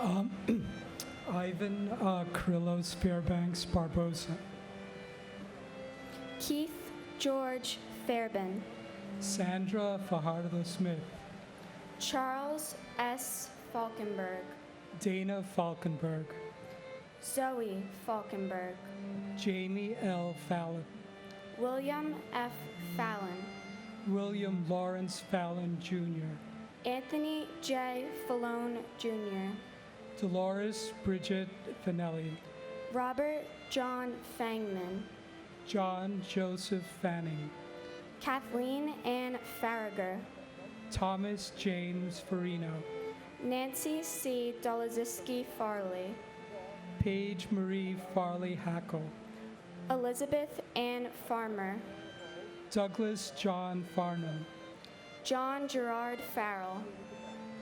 Um, Ivan Krillos Fairbanks Barbosa. Keith George Fairbairn. Sandra Fajardo Smith. Charles S. Falkenberg. Dana Falkenberg. Zoe Falkenberg. Jamie L. Fallon. William F. Fallon. William Lawrence Fallon Jr. Anthony J. Fallone Jr. Dolores Bridget Finelli. Robert John Fangman. John Joseph Fanning. Kathleen Ann Farragher. Thomas James Farino. Nancy C. Dolaziski Farley. Paige Marie Farley Hackle. Elizabeth Ann Farmer. Douglas John Farnham. John Gerard Farrell.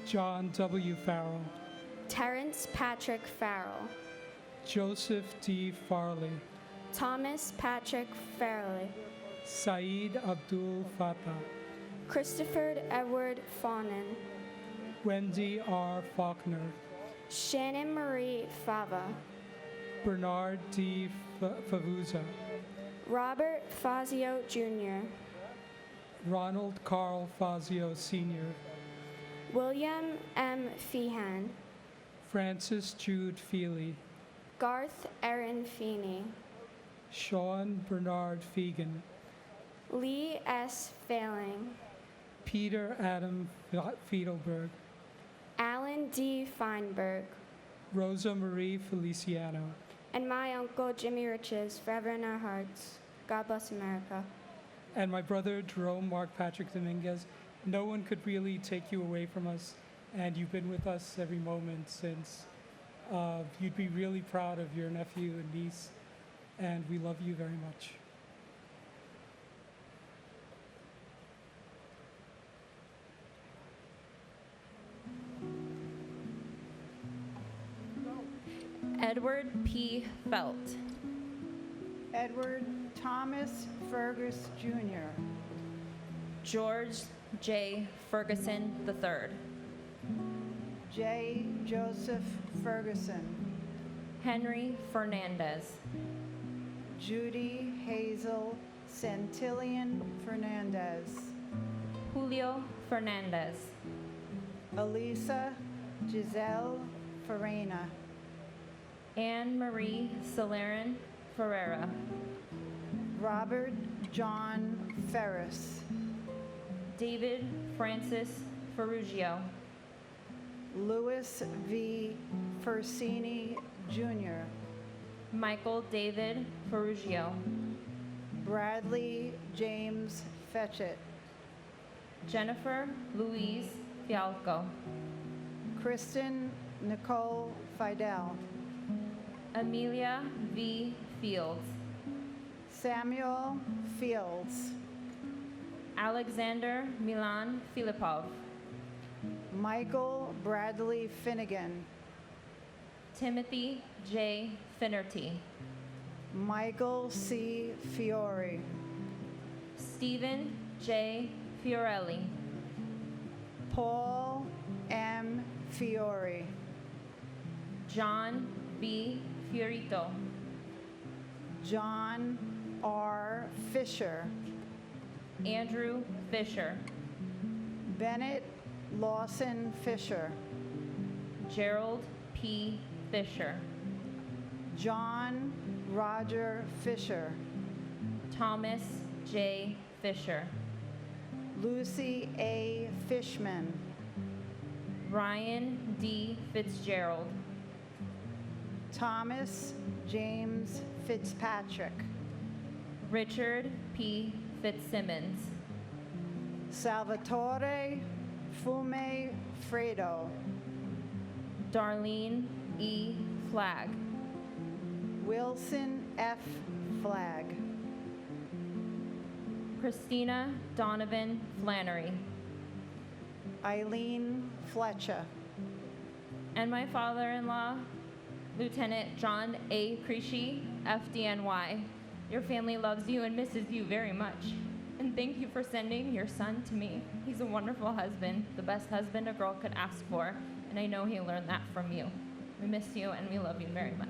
John W. Farrell. Terrence Patrick Farrell. Joseph D. Farley. Thomas Patrick Farley. Saeed Abdul Fattah. Christopher Edward Fawnin. Wendy R. Faulkner. Shannon Marie Fava. Bernard D. Favuza. Robert Fazio Jr. Ronald Carl Fazio Sr. William M. Feehan. Francis Jude Feely. Garth Aaron Feeney. Sean Bernard Fegan. Lee S. Failing. Peter Adam Fiedelberg. Alan D. Feinberg. Rosa Marie Feliciano. And my uncle Jimmy Riches, forever in our hearts. God bless America. And my brother Jerome Mark Patrick Dominguez. No one could really take you away from us, and you've been with us every moment since. You'd be really proud of your nephew and niece, and we love you very much. Edward P. Felt. Edward Thomas Fergus Jr. George J. Ferguson III. J. Joseph Ferguson. Henry Fernandez. Judy Hazel Santillion Fernandez. Julio Fernandez. Elisa Giselle Farina. Anne Marie Celerin Ferreira. Robert John Ferris. David Francis Ferrugio. Louis V. Fersini Jr. Michael David Ferrugio. Bradley James Fetchett. Jennifer Louise Fialco. Kristen Nicole Fidel. Amelia V. Fields. Samuel Fields. Alexander Milan Filipov. Michael Bradley Finnegan. Timothy J. Finnerty. Michael C. Fiore. Stephen J. Fiorelli. Paul M. Fiore. John B. Fiorito. John R. Fisher. Andrew Fisher. Bennett Lawson Fisher. Gerald P. Fisher. John Roger Fisher. Thomas J. Fisher. Lucy A. Fishman. Ryan D. Fitzgerald. Thomas James Fitzpatrick. Richard P. Fitzsimmons. Salvatore Fume Fredo. Darlene E. Flagg. Wilson F. Flagg. Christina Donovan Flannery. Eileen Fletcher. And my father-in-law, Lieutenant John A. Creasy, FDNY. Your family loves you and misses you very much. And thank you for sending your son to me. He's a wonderful husband, the best husband a girl could ask for, and I know he learned that from you. We miss you and we love you very much.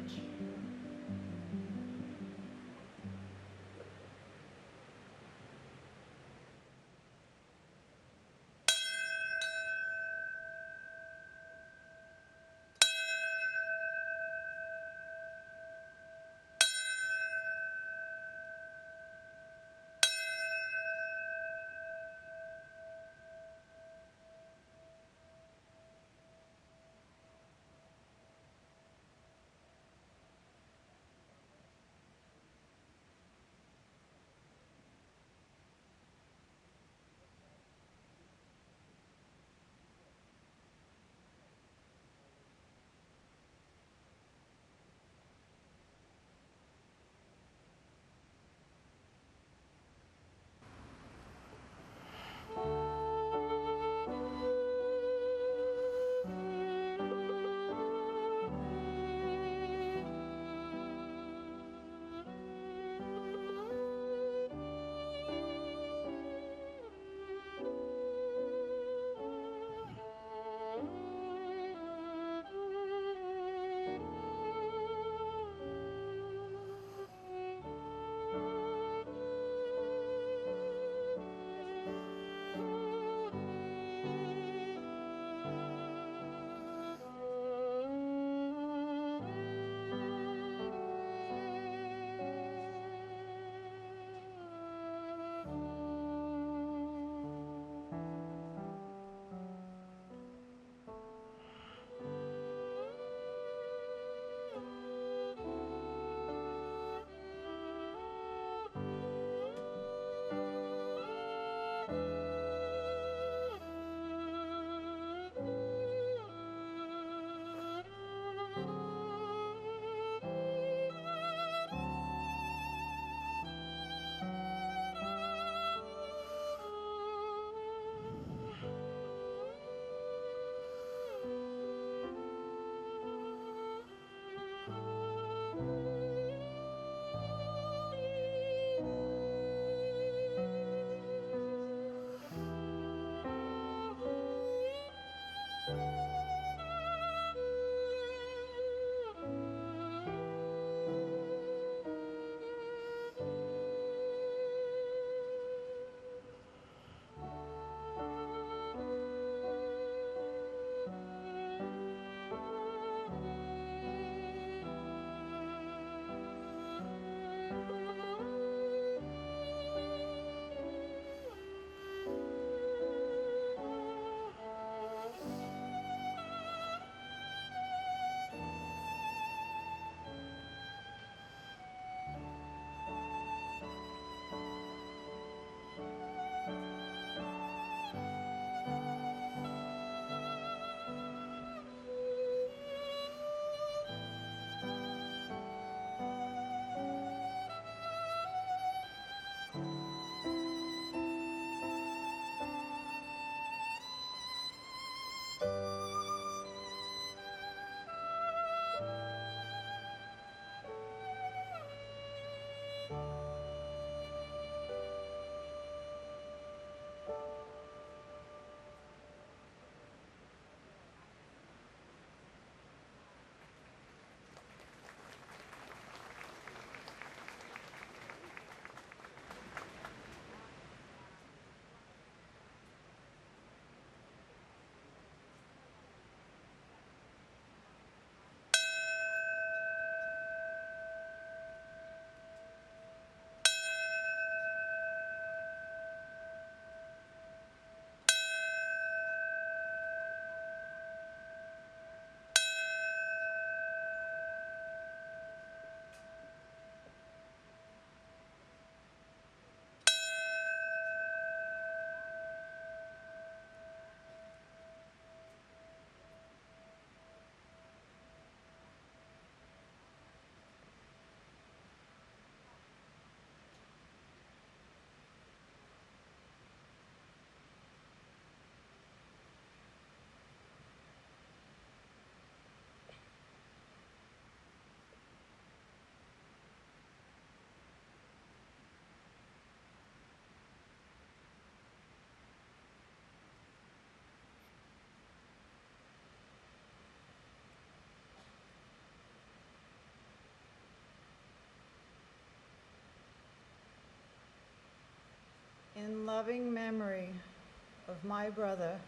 of my brother,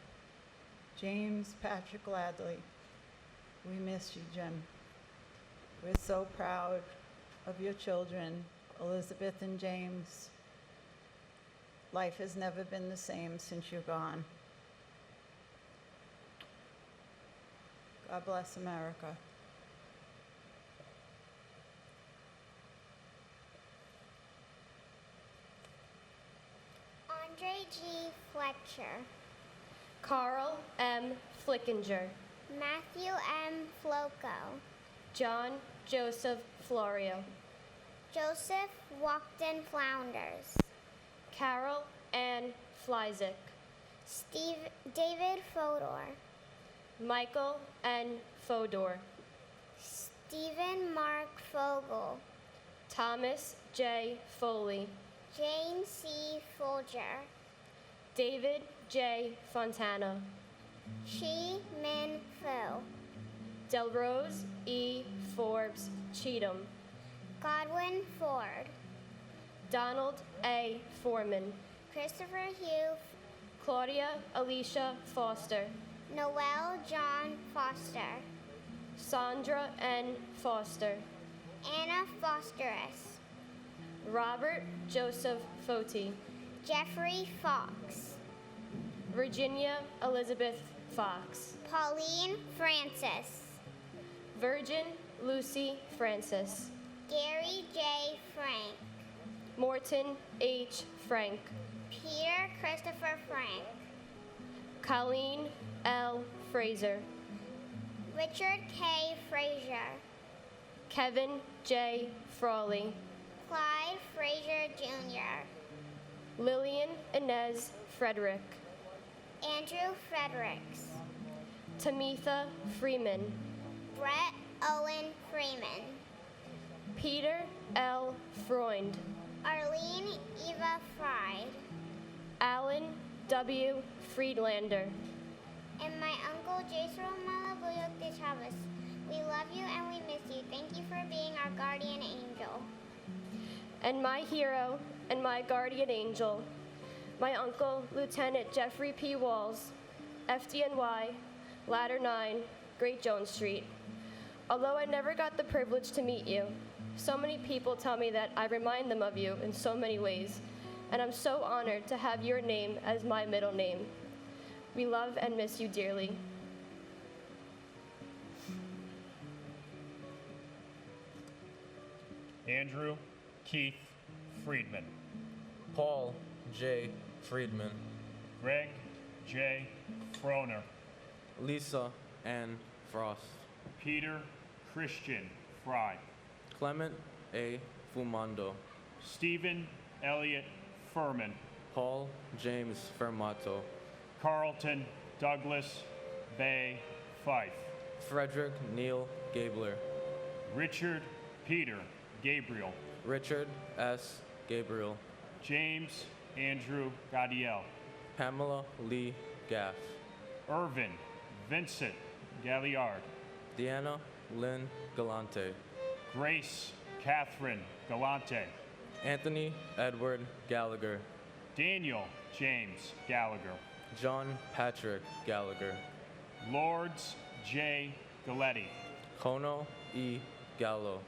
James Patrick Ladley. We miss you, Jim. We're so proud of your children, Elizabeth and James. Life has never been the same since you're gone. God bless America. Andre G. Fletcher, Carl M. Flickinger, Matthew M. Floco, John Joseph Florio, Joseph Walkden Flounders, Carol Ann Flyzik, David Fodor, Michael N. Fodor, Stephen Mark Fogel, Thomas J. Foley, Jane C. Folger, David J. Fontana, Shi Min Fu, Delrose E. Forbes Cheatham, Godwin Ford, Donald A. Foreman, Christopher Hugh, Claudia Alicia Foster, Noel John Foster, Sandra N. Foster, Anna Fosterus, Robert Joseph Foti, Jeffrey Fox, Virginia Elizabeth Fox, Pauline Francis, Virgin Lucy Francis, Gary J. Frank, Morton H. Frank, Peter Christopher Frank, Colleen L. Fraser, Richard K. Frazier, Kevin J. Frawley, Clyde Frazier Jr., Lillian Inez Frederick, Andrew Fredericks, Tamitha Freeman, Brett Owen Freeman, Peter L. Freund, Arlene Eva Fried, Alan W. Friedlander, and my uncle Jason Malabuyok de Chavez. We love you and we miss you. Thank you for being our guardian angel. and my hero and my guardian angel, my uncle, Lieutenant Jeffrey P. Walls, FDNY, Ladder 9, Great Jones Street. Although I never got the privilege to meet you, so many people tell me that I remind them of you in so many ways, and I'm so honored to have your name as my middle name. We love and miss you dearly. Andrew Keith Friedman, Paul J. Friedman, Greg J. Froner, Lisa N. Frost, Peter Christian Fry, Clement A. Fumando, Stephen Elliott Furman, Paul James Fermato, Carlton Douglas Bay Fife, Frederick Neil Gabler, Richard Peter Gabriel, Richard S. Gabriel, James Andrew Gadiel, Pamela Lee Gaff, Irvin Vincent Galliard, Deanna Lynn Galante, Grace Catherine Galante, Anthony Edward Gallagher, Daniel James Gallagher, John Patrick Gallagher, Lords J. Galletti, Kono E. Gallo,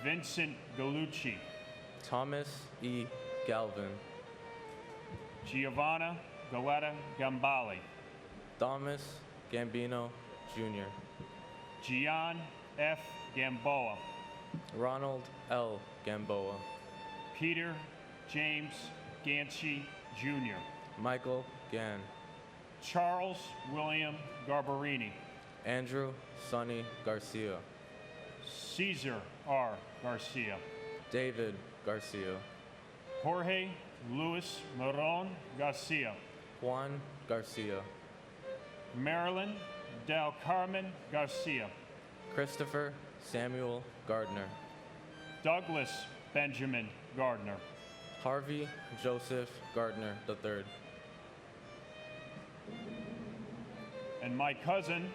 Vincent Gallucci, Thomas E. Galvin, Giovanna Galetta Gambale, Thomas Gambino Jr., Gian F. Gamboa, Ronald L. Gamboa, Peter James Ganchi Jr., Michael Gann, Charles William Garbarini, Andrew Sonny Garcia, Caesar R. Garcia, David Garcia, Jorge Luis Moron Garcia, Juan Garcia, Marilyn Del Carmen Garcia, Christopher Samuel Gardner, Douglas Benjamin Gardner, Harvey Joseph Gardner III, and my cousin,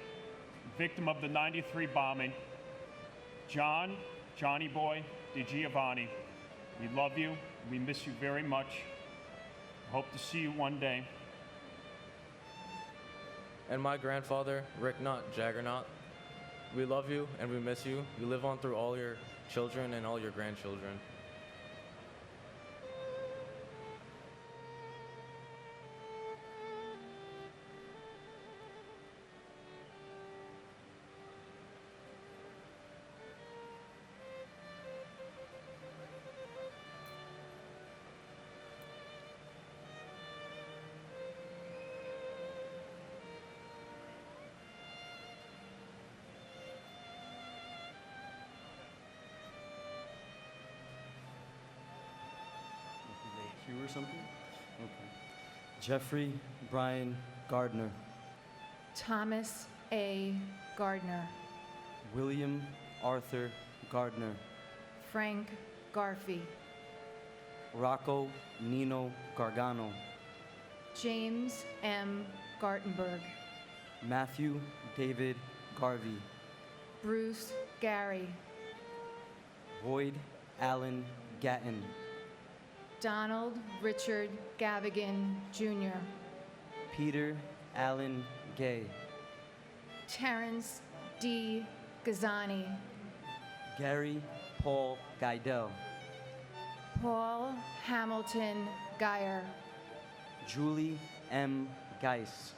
victim of the 93 bombing, Johnny Boy DiGiovanni. We love you. We miss you very much. Hope to see you one day. and my grandfather, Rick Knott Jaggernaut. We love you and we miss you. You live on through all your children and all your grandchildren. Or something? Okay. Jeffrey Brian Gardner. Thomas A. Gardner. William Arthur Gardner. Frank Garfey. Rocco Nino Gargano. James M. Gartenberg. Matthew David Garvey. Bruce Gary. Boyd Allen Gatton. Donald Richard Gavigan, Jr. Peter Allen Gay. Terrence D. Gazani. Gary Paul Guidel. Paul Hamilton Geyer. Julie M. Geis.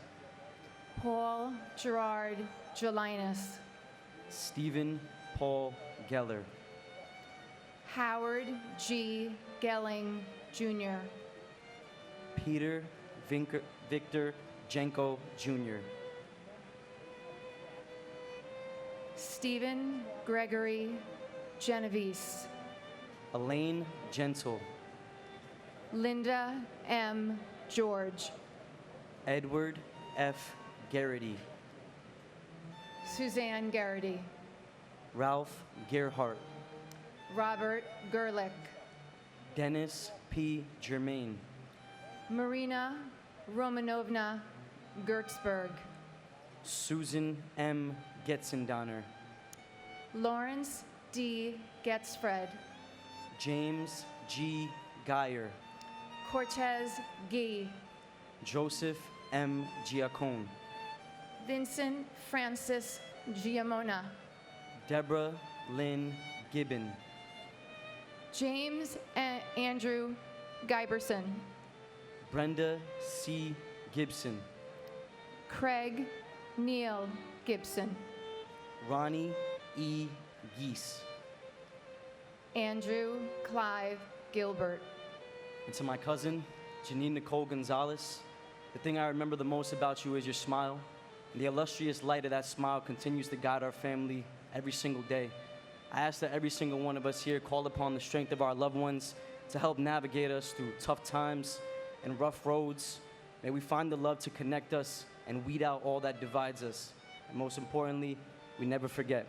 Paul Gerard Jelinas. Stephen Paul Geller. Howard G. Gelling, Jr. Peter Victor Jenko, Jr. Stephen Gregory Genovese. Elaine Gentle. Linda M. George. Edward F. Garrity. Suzanne Garrity. Ralph Gerhart. Robert Gerlich. Dennis P. Germain. Marina Romanovna Gertzberg. Susan M. Getzendonner. Lawrence D. Getzfred. James G. Geyer. Cortez Gee. Joseph M. Giacone. Vincent Francis Giamona. Deborah Lynn Gibbon. James Andrew Giberson. Brenda C. Gibson. Craig Neil Gibson. Ronnie E. Geese. Andrew Clive Gilbert. And to my cousin, Janine Nicole Gonzalez, the thing I remember the most about you is your smile. And the illustrious light of that smile continues to guide our family every single day. I ask that every single one of us here call upon the strength of our loved ones to help navigate us through tough times and rough roads. May we find the love to connect us and weed out all that divides us. And most importantly, we never forget.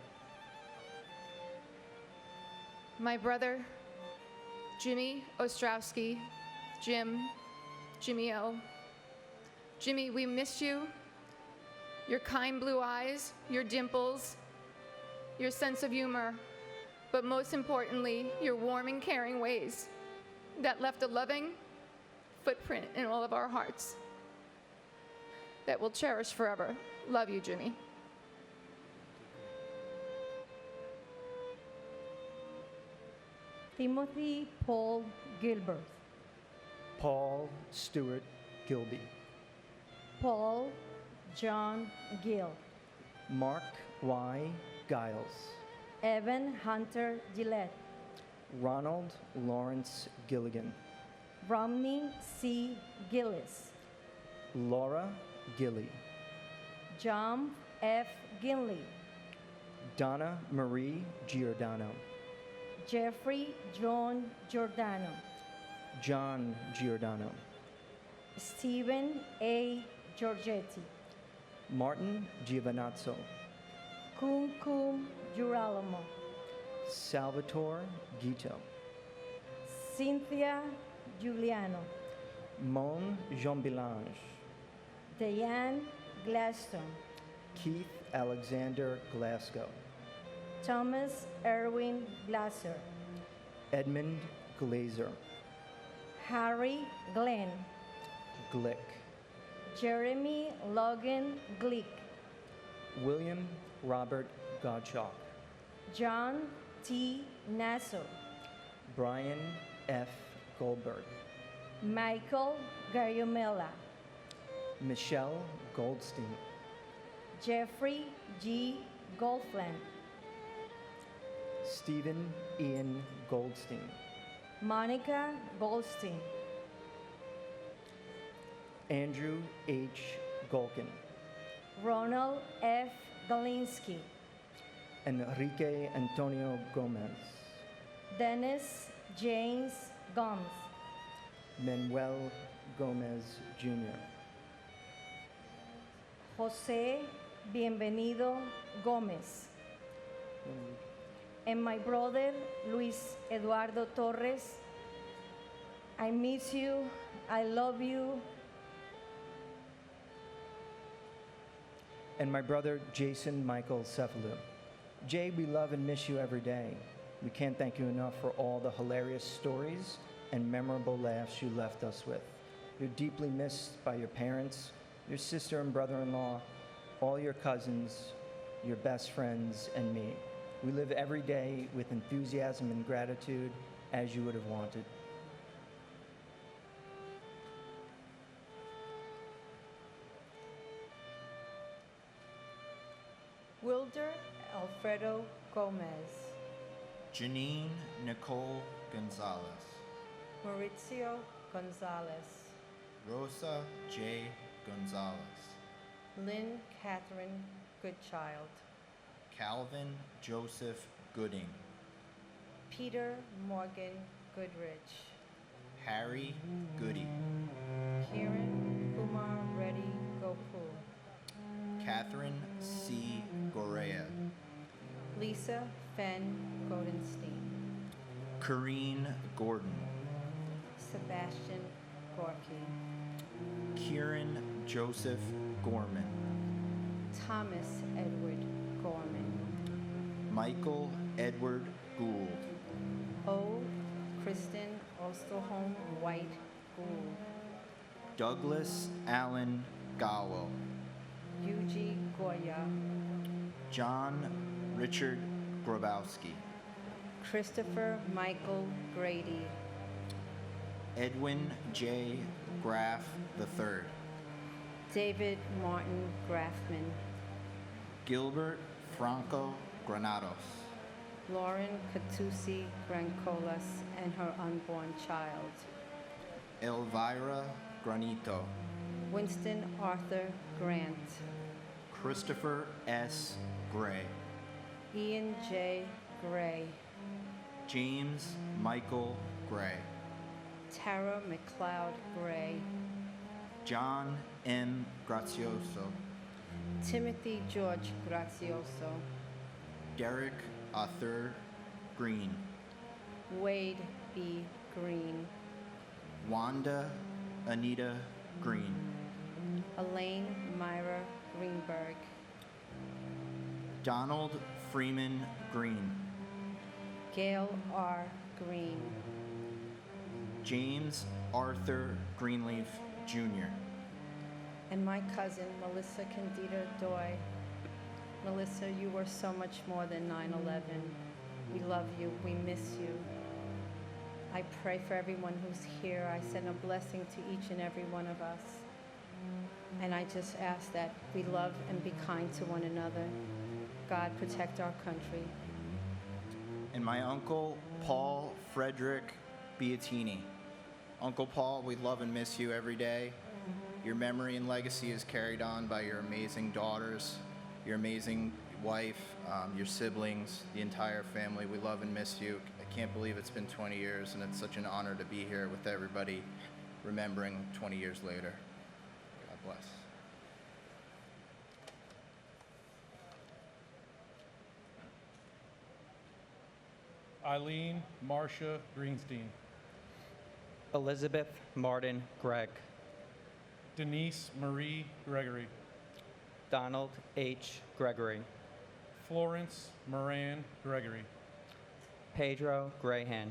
My brother, Jimmy Ostrowski, Jimmy O. Jimmy, we miss you. Your kind blue eyes, your dimples, your sense of humor, but most importantly, your warm and caring ways that left a loving footprint in all of our hearts that we'll cherish forever. Love you, Jimmy. Timothy Paul Gilbert. Paul Stewart Gilby. Paul John Gill. Mark Y. Giles. Evan Hunter Gillette. Ronald Lawrence Gilligan. Romney C. Gillis. Laura Gilly. John F. Ginley. Donna Marie Giordano. Jeffrey John Giordano. John Giordano. Stephen A. Giorgetti. Martin Giovanazzo. Kumkum Girolamo. Salvatore Guito. Cynthia Giuliano. Mon Jean-Bilange. Diane Gladstone. Keith Alexander Glasgow. Thomas Erwin Glasser. Edmund Glazer. Harry Glenn. Glick. Jeremy Logan Glick, William Robert Gottschalk, John T. Nasso, Brian F. Goldberg, Michael Gariomela, Michelle Goldstein, Jeffrey G. Goldfland, Stephen Ian Goldstein, Monica Goldstein, Andrew H. Golkin, Ronald F. Galinsky, Enrique Antonio Gomez, Dennis James Gomes, Manuel Gomez Jr., Jose Bienvenido Gomez, and my brother Luis Eduardo Torres. I miss you. I love you. and my brother Jason Michael Cefalu. Jay, we love and miss you every day. We can't thank you enough for all the hilarious stories and memorable laughs you left us with. You're deeply missed by your parents, your sister and brother-in-law, all your cousins, your best friends, and me. We live every day with enthusiasm and gratitude as you would have wanted. Wilder Alfredo Gomez, Janine Nicole Gonzalez, Maurizio Gonzalez, Rosa J. Gonzalez, Lynn Catherine Goodchild, Calvin Joseph Gooding, Peter Morgan Goodrich, Harry Goody, Kiran Kumar Reddy Gopul, Catherine C. Gorea, Lisa Fenn Goldenstein, Corrine Gordon, Sebastian Gorky, Kieran Joseph Gorman, Thomas Edward Gorman, Michael Edward Gould, O. Kristen Osterholm White Gould, Douglas Allen Gallo, Yuji Goya, John Richard Grabowski, Christopher Michael Grady, Edwin J. Graff III, David Martin Graffman, Gilbert Franco Granados, Lauren Catusi Grancolas and her unborn child, Elvira Granito, Winston Arthur Grant, Christopher S. Gray, Ian J. Gray, James Michael Gray, Tara McLeod Gray, John M. Grazioso, Timothy George Grazioso, Derek Arthur Green, Wade B. Green, Wanda Anita Green, Elaine Myra Greenberg, Donald Freeman Green, Gail R. Green, James Arthur Greenleaf Jr., and my cousin Melissa Candida Doy. Melissa, you were so much more than 9/11. We love you. We miss you. I pray for everyone who's here. I send a blessing to each and every one of us. And I just ask that we love and be kind to one another. God protect our country. and my uncle Paul Frederick Beattini. Uncle Paul, we love and miss you every day. Your memory and legacy is carried on by your amazing daughters, your amazing wife, your siblings, the entire family. We love and miss you. I can't believe it's been 20 years, and it's such an honor to be here with everybody, remembering 20 years later. God bless. Eileen Marcia Greenstein, Elizabeth Martin Gregg, Denise Marie Gregory, Donald H. Gregory, Florence Moran Gregory, Pedro Grahan,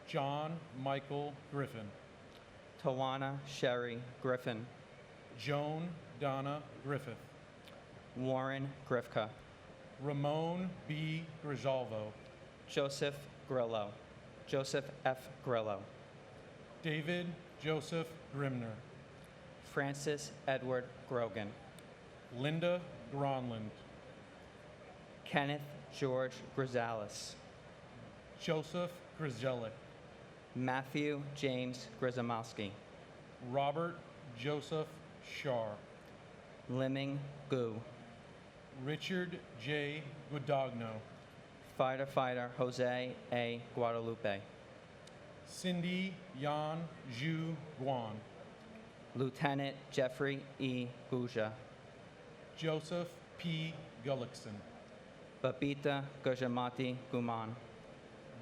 John Michael Griffin, Tawana Sherry Griffin, Joan Donna Griffith, Warren Grifka, Ramon B. Grijalvo, Joseph Grillo, Joseph F. Grillo, David Joseph Grimner, Francis Edward Grogan, Linda Gronland, Kenneth George Grizalis, Joseph Grzelick, Matthew James Grizamowski, Robert Joseph Shar, Liming Gu, Richard J. Guadagno, Fighter Jose A. Guadalupe, Cindy Yan Zhu Guan, Lieutenant Jeffrey E. Guja, Joseph P. Gullickson, Babita Gujamati Guman,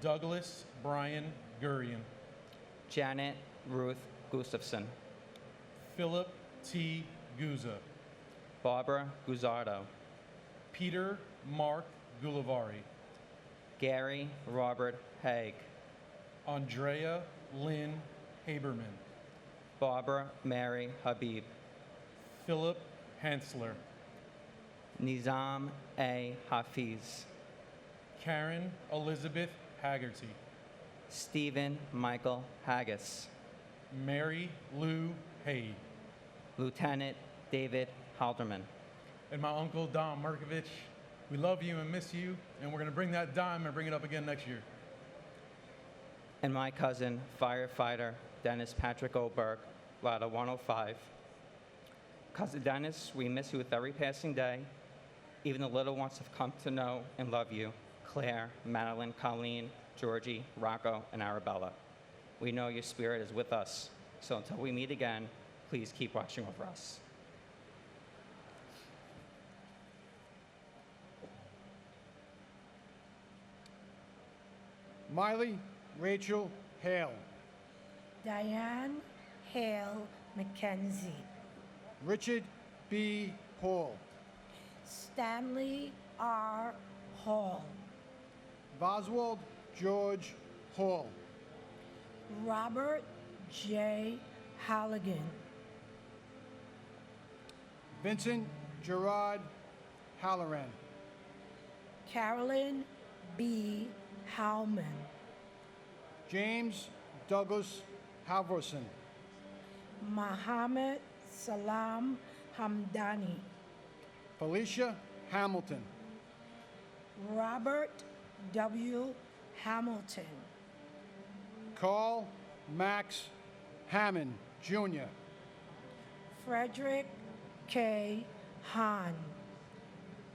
Douglas Brian Gurian, Janet Ruth Gustafson, Philip T. Guza, Barbara Guzardo, Peter Mark Gulivari, Gary Robert Haig, Andrea Lynn Haberman, Barbara Mary Habib, Philip Hensler, Nizam A. Hafiz, Karen Elizabeth Haggerty, Stephen Michael Haggis, Mary Lou Hay, Lieutenant David Halderman, and my uncle Dom Merkovich. We love you and miss you, and we're going to bring that dime and bring it up again next year. and my cousin, firefighter Dennis Patrick Oberg, Ladder 105. Cousin Dennis, we miss you with every passing day. Even the little ones have come to know and love you. Claire, Madeline, Colleen, Georgie, Rocco, and Arabella. We know your spirit is with us. So until we meet again, please keep watching over us. Miley Rachel Hale, Diane Hale McKenzie, Richard B. Paul, Stanley R. Hall, Boswald George Hall, Robert J. Halligan, Vincent Gerard Halloran, Carolyn B. Howman, James Douglas Halvorson, Muhammad Salam Hamdani, Felicia Hamilton, Robert W. Hamilton, Carl Max Hammond, Jr., Frederick K. Hahn,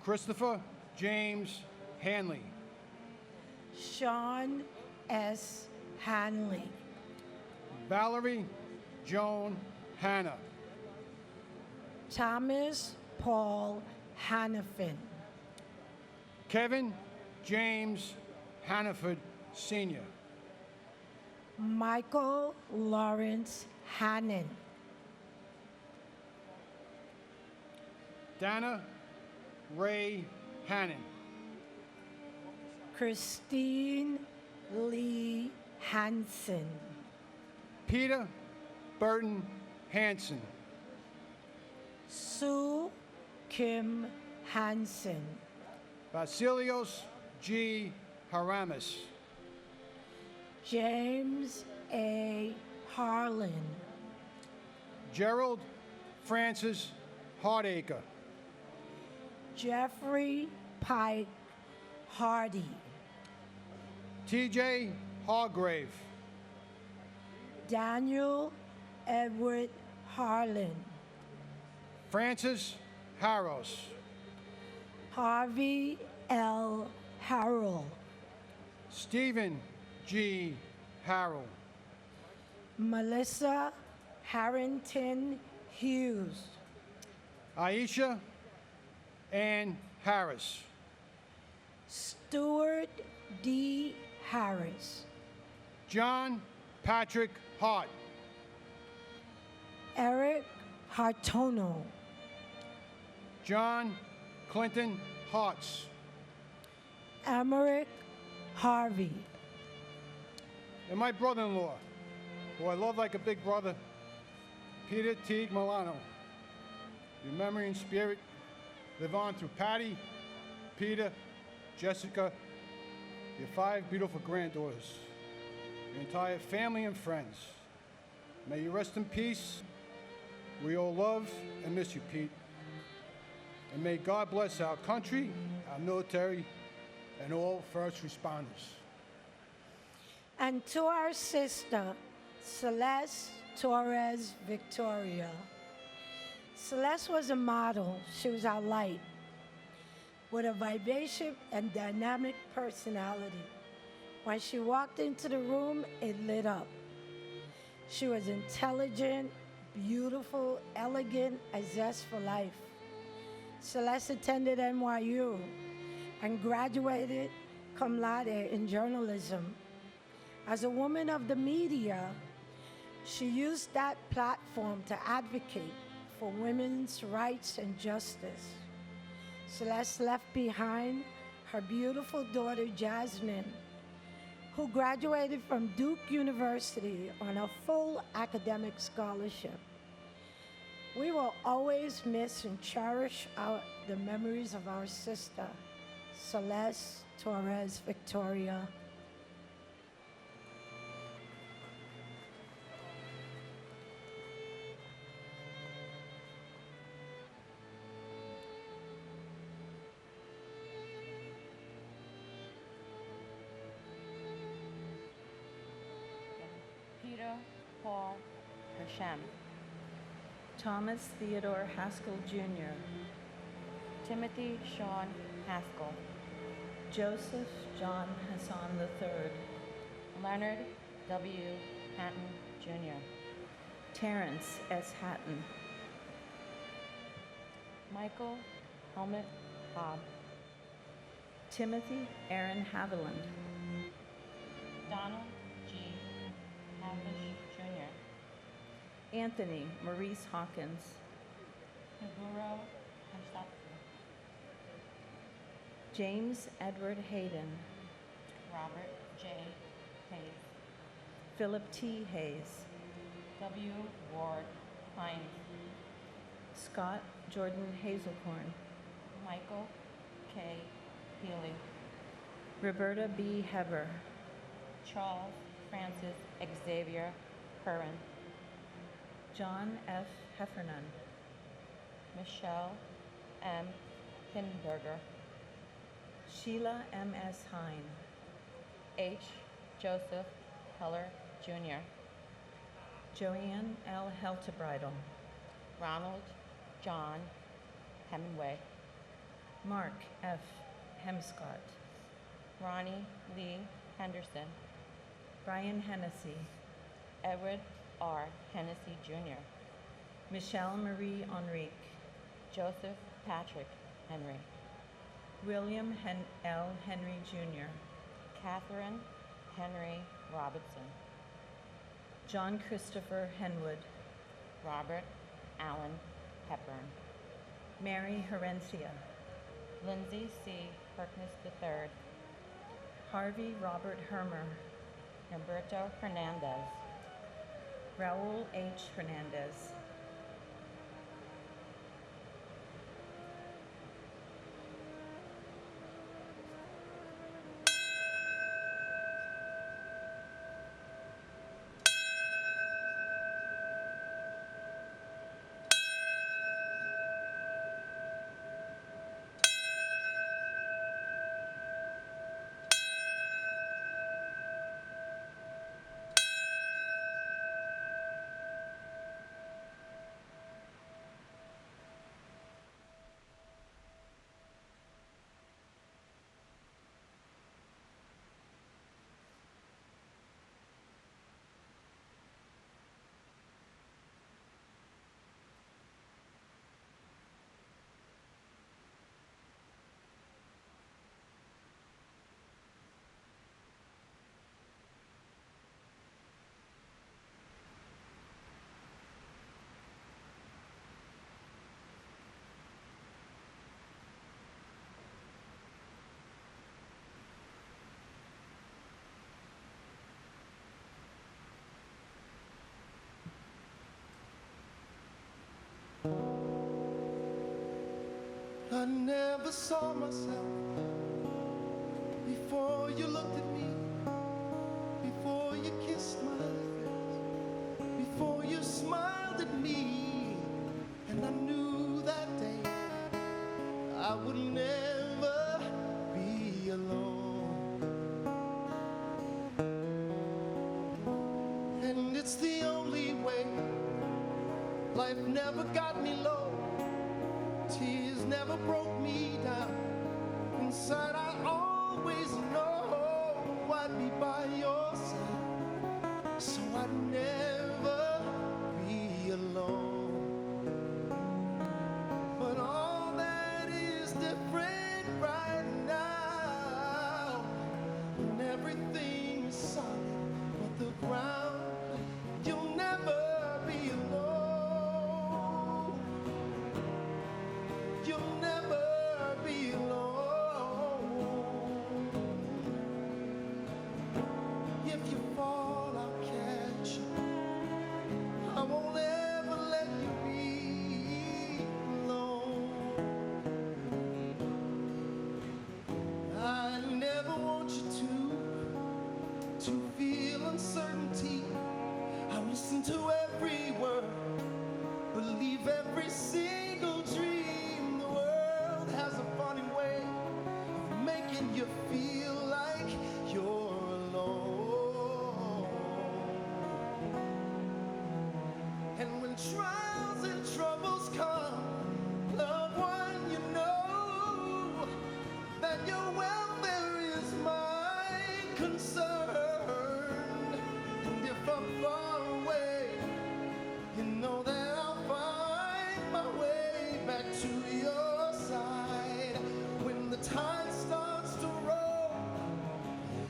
Christopher James Hanley, Sean S. Hanley, Valerie Joan Hanna, Thomas Paul Hannafin, Kevin James Hannaford, Sr., Michael Lawrence Hannon, Dana Ray Hannon, Christine Lee Hansen, Peter Burton Hanson, Sue Kim Hansen, Basilios G. Haramis, James A. Harlan, Gerald Francis Hardacre, Jeffrey Pike Hardy, T.J. Hargrave, Daniel Edward Harlan, Francis Harros, Harvey L. Harrell, Stephen G. Harrell, Melissa Harrington Hughes, Aisha Ann Harris, Stuart D. Harris, John Patrick Hart, Eric Hartono, John Clinton Hartz, Emmerich Harvey, and my brother-in-law, who I love like a big brother, Peter Teague Milano. Your memory and spirit live on through Patty, Peter, Jessica, your 5 beautiful granddaughters, your entire family and friends. May you rest in peace. We all love and miss you, Pete. And may God bless our country, our military, and all first responders. And to our sister, Celeste Torres Victoria. Celeste was a model. She was our light, with a vivacious and dynamic personality. When she walked into the room, it lit up. She was intelligent, beautiful, elegant, a zest for life. Celeste attended NYU and graduated cum laude in journalism. As a woman of the media, she used that platform to advocate for women's rights and justice. Celeste left behind her beautiful daughter, Jasmine, who graduated from Duke University on a full academic scholarship. We will always miss and cherish the memories of our sister, Celeste Torres Victoria. Peter Paul Hashem, Thomas Theodore Haskell Jr., Timothy Sean Haskell, Joseph John Hassan III, Leonard W. Hatton Jr., Terrence S. Hatton, Michael Helmut Hobb, Timothy Aaron Haviland, Donald G. Havish Jr., Anthony Maurice Hawkins, Naguro Hashtatsu, James Edward Hayden, Robert J. Hayes, Philip T. Hayes, W. Ward Hines, Scott Jordan Hazelcorn, Michael K. Healy, Roberta B. Heber, Charles Francis Xavier Curran, John F. Heffernan, Michelle M. Hinberger, Sheila M. S. Hine, H. Joseph Heller, Jr., Joanne L. Heltebridle, Ronald John Hemingway, Mark F. Hemscott, Ronnie Lee Henderson, Brian Hennessy, Edward R. Hennessy Jr., Michelle Marie Enrique, Joseph Patrick Henry, William L. Henry Jr., Catherine Henry Robinson, John Christopher Henwood, Robert Allen Hepburn, Mary Herencia, Lindsay C. Harkness III, Harvey Robert Hermer, Humberto Hernandez, Raul H. Hernandez, I never saw myself before you looked at me, before you kissed my lips, before you smiled at me, and I knew that day I would never be alone. And it's the only way. Life never got me low, tears never broke me down. Inside I always know I'd be by your side, so I'd never be alone. But all that is different right now, and everything is solid but the ground. You'll never be alone. You'll never be alone. If you fall, I'll catch you. I won't ever let you be alone. I never want you to feel uncertainty. I listen to every word, believe every single dream. The world has a funny way of making you feel like you're alone. And when trials and troubles come, loved one, you know that your welfare is my concern. And if I'm far away, you know that I'll find my way back to your side. When the tide starts to roll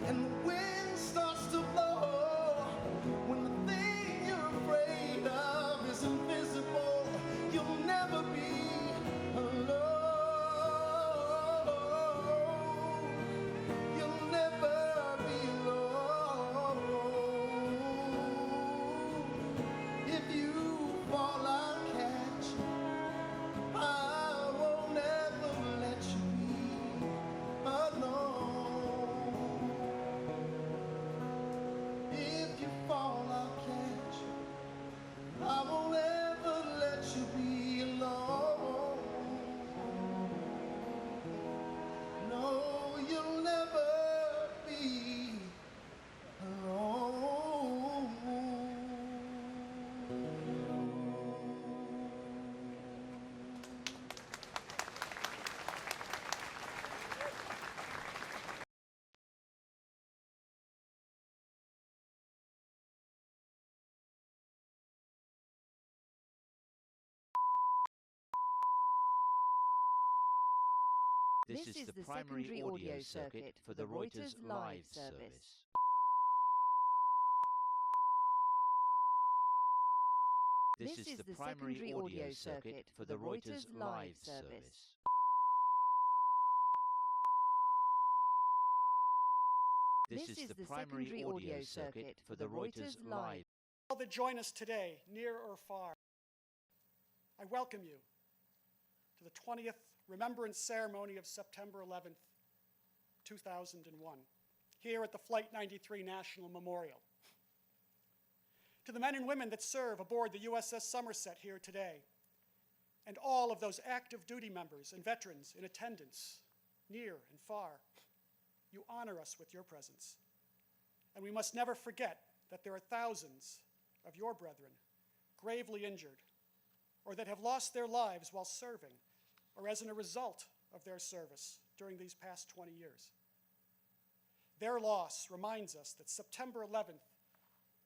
and the wind starts to blow, when the thing you're afraid of is invisible, you'll never be alone. You'll never be alone. If you fall, I'll catch you. I won't ever let you be alone. If you fall, I'll catch you. I won't ever let you be alone. No, you'll never be alone. This is the primary audio circuit for the Reuters Live service. This is the primary audio circuit for the Reuters Live service. This is the primary audio circuit for the Reuters Live. All that join us today, near or far, I welcome you to the 20th Remembrance Ceremony of September 11th, 2001, here at the Flight 93 National Memorial. To the men and women that serve aboard the USS Somerset here today, and all of those active duty members and veterans in attendance, near and far, you honor us with your presence. And we must never forget that there are thousands of your brethren gravely injured, or that have lost their lives while serving, or as a result of their service during these past 20 years. Their loss reminds us that September 11th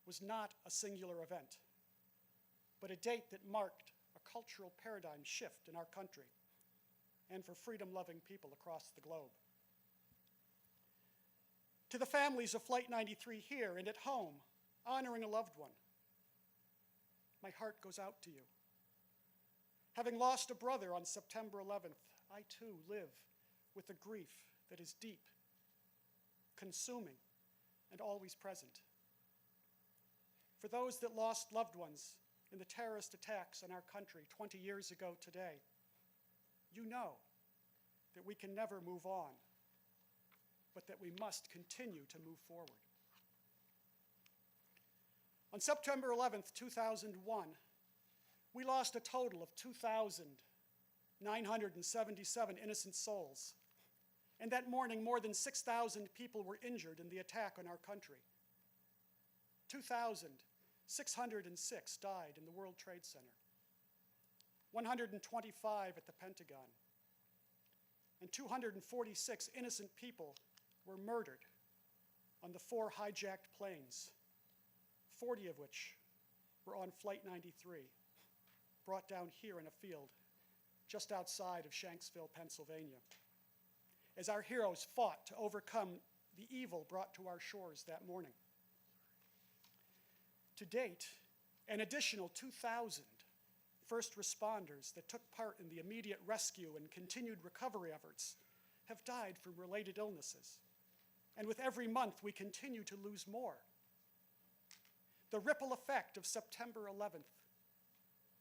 was not a singular event, but a date that marked a cultural paradigm shift in our country and for freedom-loving people across the globe. To the families of Flight 93 here and at home, honoring a loved one, my heart goes out to you. Having lost a brother on September 11th, I too live with a grief that is deep, consuming, and always present. For those that lost loved ones in the terrorist attacks on our country 20 years ago today, you know that we can never move on, but that we must continue to move forward. On September 11th, 2001, we lost a total of 2,977 innocent souls. And that morning, more than 6,000 people were injured in the attack on our country. 2,606 died in the World Trade Center, 125 at the Pentagon, and 246 innocent people were murdered on the 4 hijacked planes, 40 of which were on Flight 93, brought down here in a field just outside of Shanksville, Pennsylvania, as our heroes fought to overcome the evil brought to our shores that morning. To date, an additional 2,000 first responders that took part in the immediate rescue and continued recovery efforts have died from related illnesses. And with every month, we continue to lose more. The ripple effect of September 11th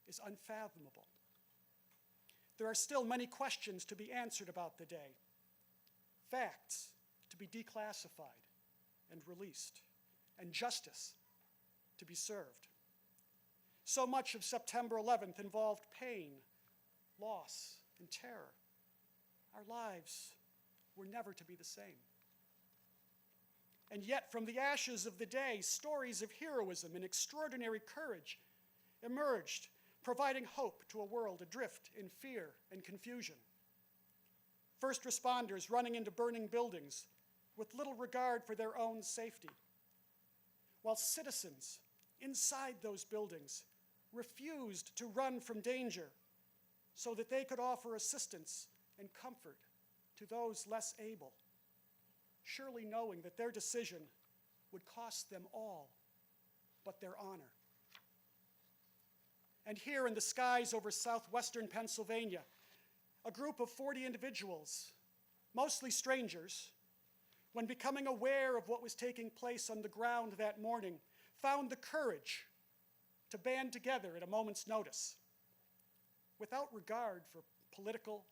is unfathomable. There are still many questions to be answered about the day, facts to be declassified and released, and justice to be served. So much of September 11th involved pain, loss, and terror. Our lives were never to be the same. And yet, from the ashes of the day, stories of heroism and extraordinary courage emerged, providing hope to a world adrift in fear and confusion. First responders running into burning buildings with little regard for their own safety, while citizens inside those buildings refused to run from danger so that they could offer assistance and comfort to those less able, surely knowing that their decision would cost them all but their honor. And here in the skies over southwestern Pennsylvania, a group of 40 individuals, mostly strangers, when becoming aware of what was taking place on the ground that morning, found the courage to band together at a moment's notice, without regard for political,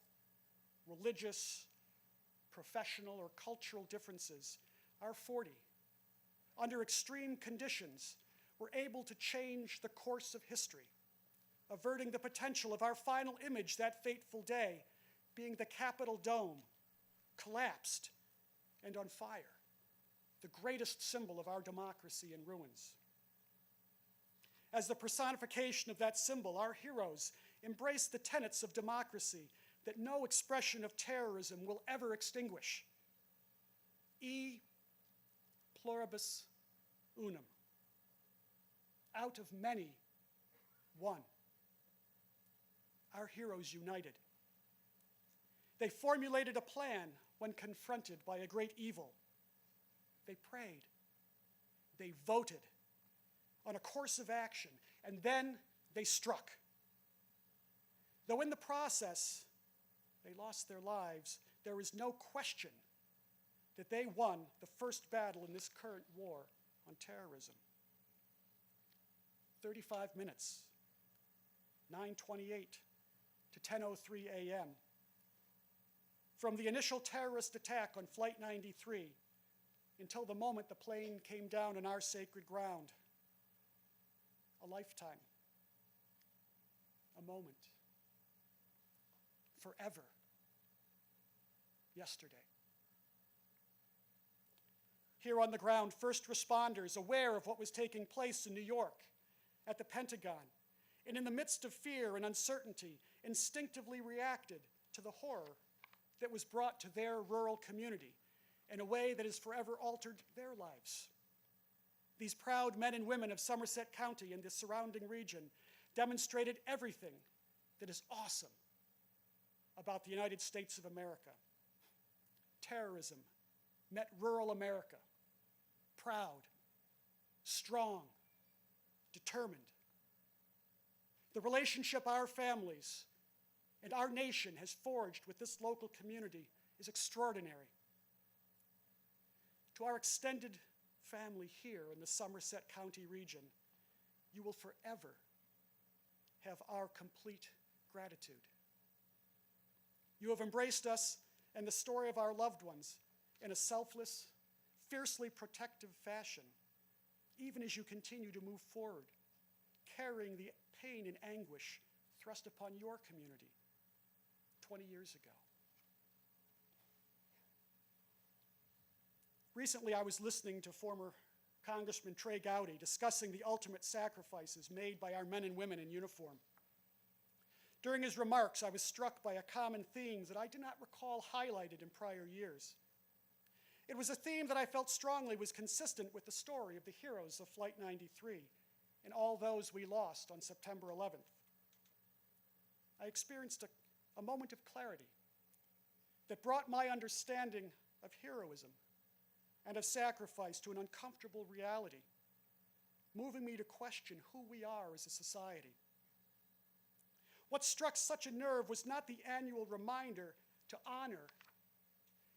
religious, professional, or cultural differences. Our 40, under extreme conditions, were able to change the course of history, averting the potential of our final image that fateful day being the Capitol dome, collapsed and on fire, the greatest symbol of our democracy in ruins. As the personification of that symbol, our heroes embraced the tenets of democracy that no expression of terrorism will ever extinguish. E pluribus unum. Out of many, one. Our heroes united. They formulated a plan when confronted by a great evil. They prayed. They voted on a course of action, and then they struck. Though in the process they lost their lives, there is no question that they won the first battle in this current war on terrorism. 35 minutes, 9:28 to 10:03 a.m. From the initial terrorist attack on Flight 93 until the moment the plane came down on our sacred ground. A lifetime, a moment, forever, yesterday. Here on the ground, first responders, aware of what was taking place in New York, at the Pentagon, and in the midst of fear and uncertainty, instinctively reacted to the horror that was brought to their rural community in a way that has forever altered their lives. These proud men and women of Somerset County and the surrounding region demonstrated everything that is awesome about the United States of America. Terrorism met rural America, proud, strong, determined. The relationship our families and our nation has forged with this local community is extraordinary. To our extended family here in the Somerset County region, you will forever have our complete gratitude. You have embraced us and the story of our loved ones in a selfless, fiercely protective fashion, even as you continue to move forward, carrying the pain and anguish thrust upon your community 20 years ago. Recently, I was listening to former Congressman Trey Gowdy discussing the ultimate sacrifices made by our men and women in uniform. During his remarks, I was struck by a common theme that I do not recall highlighted in prior years. It was a theme that I felt strongly was consistent with the story of the heroes of Flight 93 and all those we lost on September 11th. I experienced a moment of clarity that brought my understanding of heroism and of sacrifice to an uncomfortable reality, moving me to question who we are as a society. What struck such a nerve was not the annual reminder to honor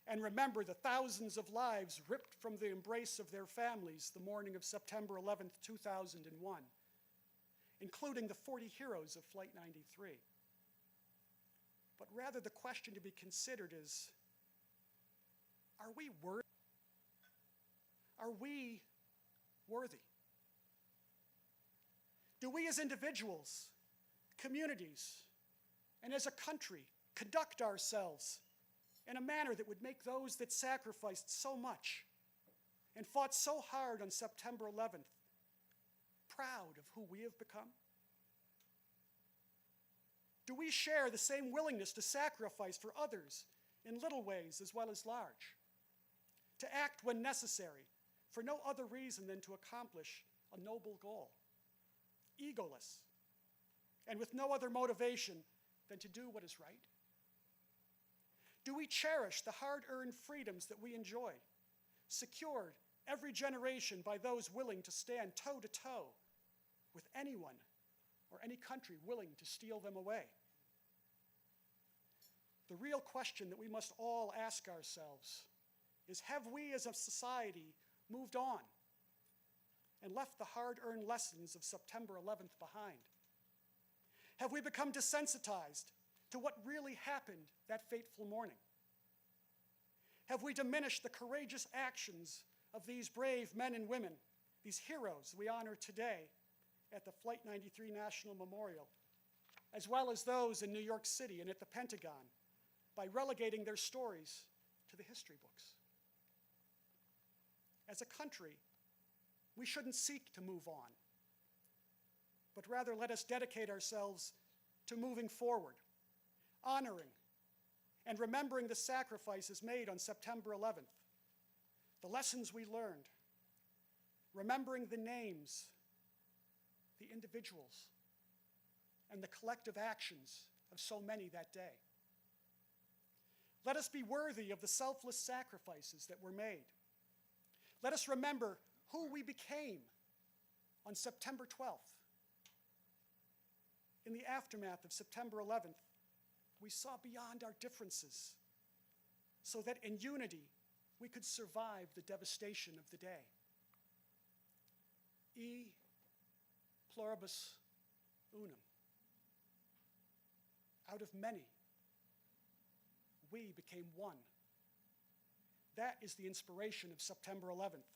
and remember the thousands of lives ripped from the embrace of their families the morning of September 11th, 2001, including the 40 heroes of Flight 93. But rather the question to be considered is, are we worthy? Are we worthy? Do we as individuals, communities, and as a country conduct ourselves in a manner that would make those that sacrificed so much and fought so hard on September 11th proud of who we have become? Do we share the same willingness to sacrifice for others in little ways as well as large? To act when necessary for no other reason than to accomplish a noble goal, egoless, and with no other motivation than to do what is right? Do we cherish the hard-earned freedoms that we enjoy, secured every generation by those willing to stand toe-to-toe with anyone or any country willing to steal them away? The real question that we must all ask ourselves is, have we as a society moved on and left the hard-earned lessons of September 11th behind? Have we become desensitized to what really happened that fateful morning? Have we diminished the courageous actions of these brave men and women, these heroes we honor today at the Flight 93 National Memorial, as well as those in New York City and at the Pentagon, by relegating their stories to the history books? As a country, we shouldn't seek to move on, but rather let us dedicate ourselves to moving forward, honoring and remembering the sacrifices made on September 11th, the lessons we learned, remembering the names, the individuals, and the collective actions of so many that day. Let us be worthy of the selfless sacrifices that were made. Let us remember who we became on September 12th. In the aftermath of September 11th, we saw beyond our differences so that in unity we could survive the devastation of the day. E pluribus unum. Out of many, we became one. That is the inspiration of September 11th.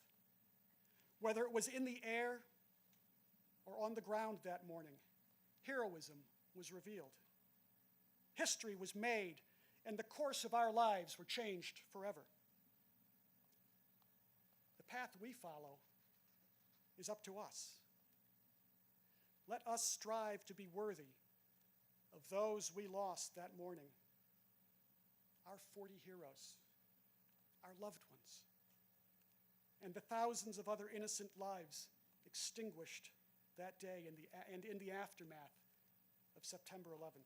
Whether it was in the air or on the ground that morning, heroism was revealed. History was made, and the course of our lives were changed forever. The path we follow is up to us. Let us strive to be worthy of those we lost that morning, our 40 heroes, our loved ones, and the thousands of other innocent lives extinguished that day and in the aftermath of September 11th.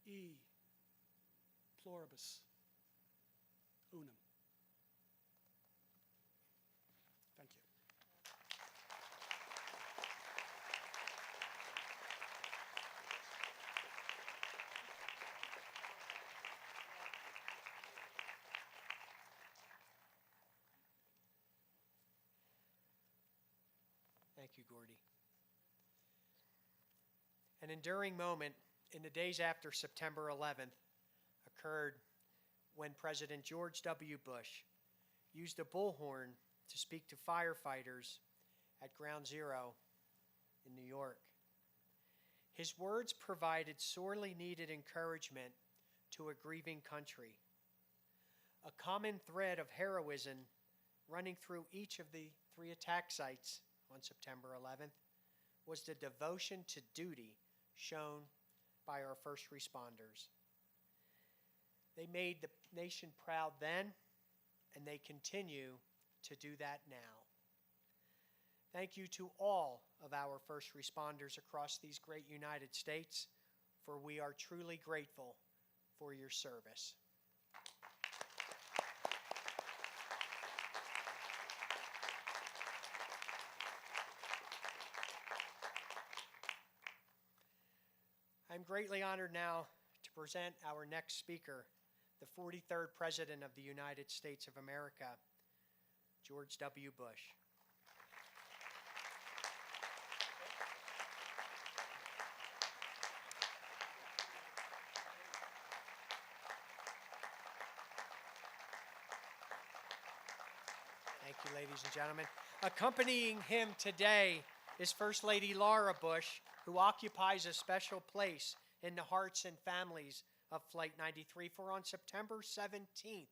E pluribus unum. Thank you. Thank you, Gordy. An enduring moment in the days after September 11th occurred when President George W. Bush used a bullhorn to speak to firefighters at Ground Zero in New York. His words provided sorely needed encouragement to a grieving country. A common thread of heroism running through each of the 3 attack sites on September 11th was the devotion to duty shown by our first responders. They made the nation proud then, and they continue to do that now. Thank you to all of our first responders across these great United States, for we are truly grateful for your service. I'm greatly honored now to present our next speaker, the 43rd President of the United States of America, George W. Bush. Thank you, ladies and gentlemen. Accompanying him today is First Lady Laura Bush, who occupies a special place in the hearts and families of Flight 93, for on September 17th,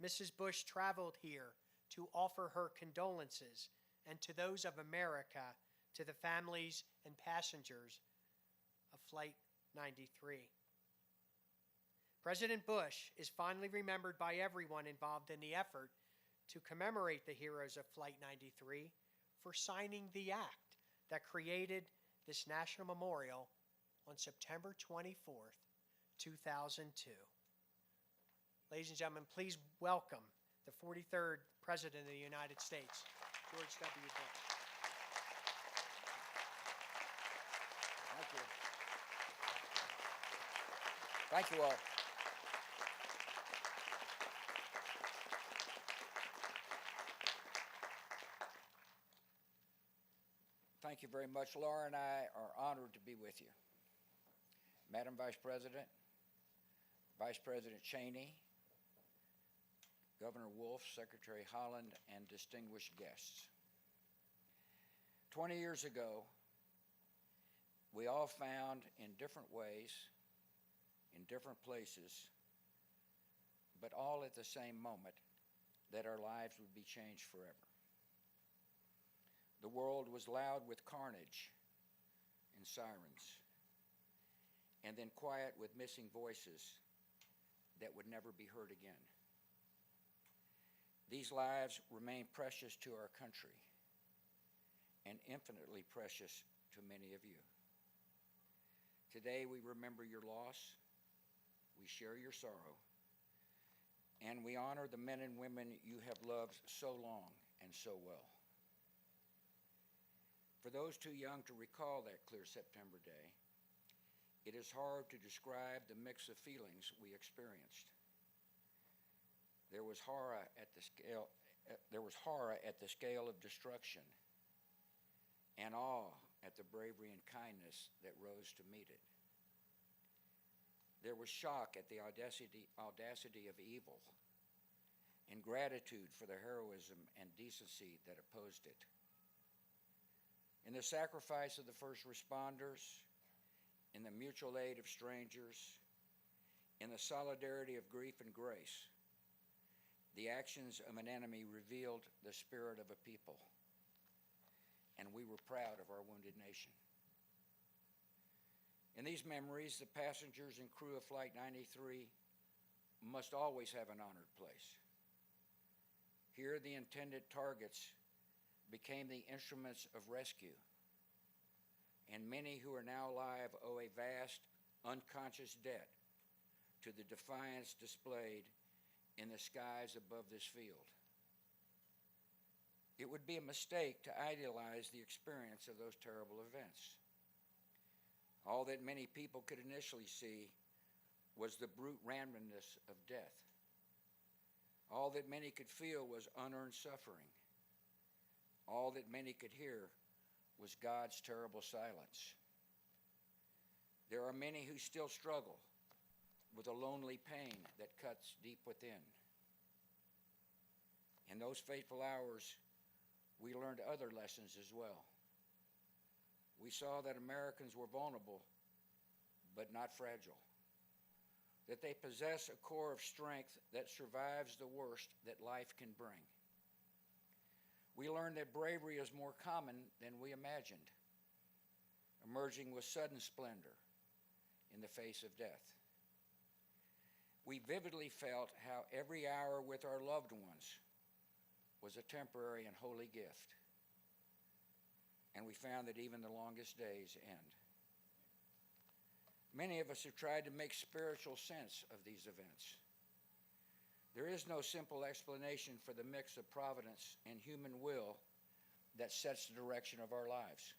Mrs. Bush traveled here to offer her condolences and to those of America to the families and passengers of Flight 93. President Bush is fondly remembered by everyone involved in the effort to commemorate the heroes of Flight 93 for signing the act that created this national memorial on September 24th, 2002. Ladies and gentlemen, please welcome the 43rd President of the United States, George W. Bush. Thank you. Thank you all. Thank you very much. Laura and I are honored to be with you. Madam Vice President, Vice President Cheney, Governor Wolf, Secretary Holland, and distinguished guests. 20 years ago, we all found in different ways, in different places, but all at the same moment, that our lives would be changed forever. The world was loud with carnage and sirens, and then quiet with missing voices that would never be heard again. These lives remain precious to our country and infinitely precious to many of you. Today we remember your loss, we share your sorrow, and we honor the men and women you have loved so long and so well. For those too young to recall that clear September day, it is hard to describe the mix of feelings we experienced. There was horror at the scale of destruction, and awe at the bravery and kindness that rose to meet it. There was shock at the audacity of evil, and gratitude for the heroism and decency that opposed it. In the sacrifice of the first responders, in the mutual aid of strangers, in the solidarity of grief and grace, the actions of an enemy revealed the spirit of a people, and we were proud of our wounded nation. In these memories, the passengers and crew of Flight 93 must always have an honored place. Here, the intended targets became the instruments of rescue, and many who are now alive owe a vast, unconscious debt to the defiance displayed in the skies above this field. It would be a mistake to idealize the experience of those terrible events. All that many people could initially see was the brute randomness of death. All that many could feel was unearned suffering. All that many could hear was God's terrible silence. There are many who still struggle with a lonely pain that cuts deep within. In those fateful hours, we learned other lessons as well. We saw that Americans were vulnerable, but not fragile, that they possess a core of strength that survives the worst that life can bring. We learned that bravery is more common than we imagined, emerging with sudden splendor in the face of death. We vividly felt how every hour with our loved ones was a temporary and holy gift. And we found that even the longest days end. Many of us have tried to make spiritual sense of these events. There is no simple explanation for the mix of providence and human will that sets the direction of our lives.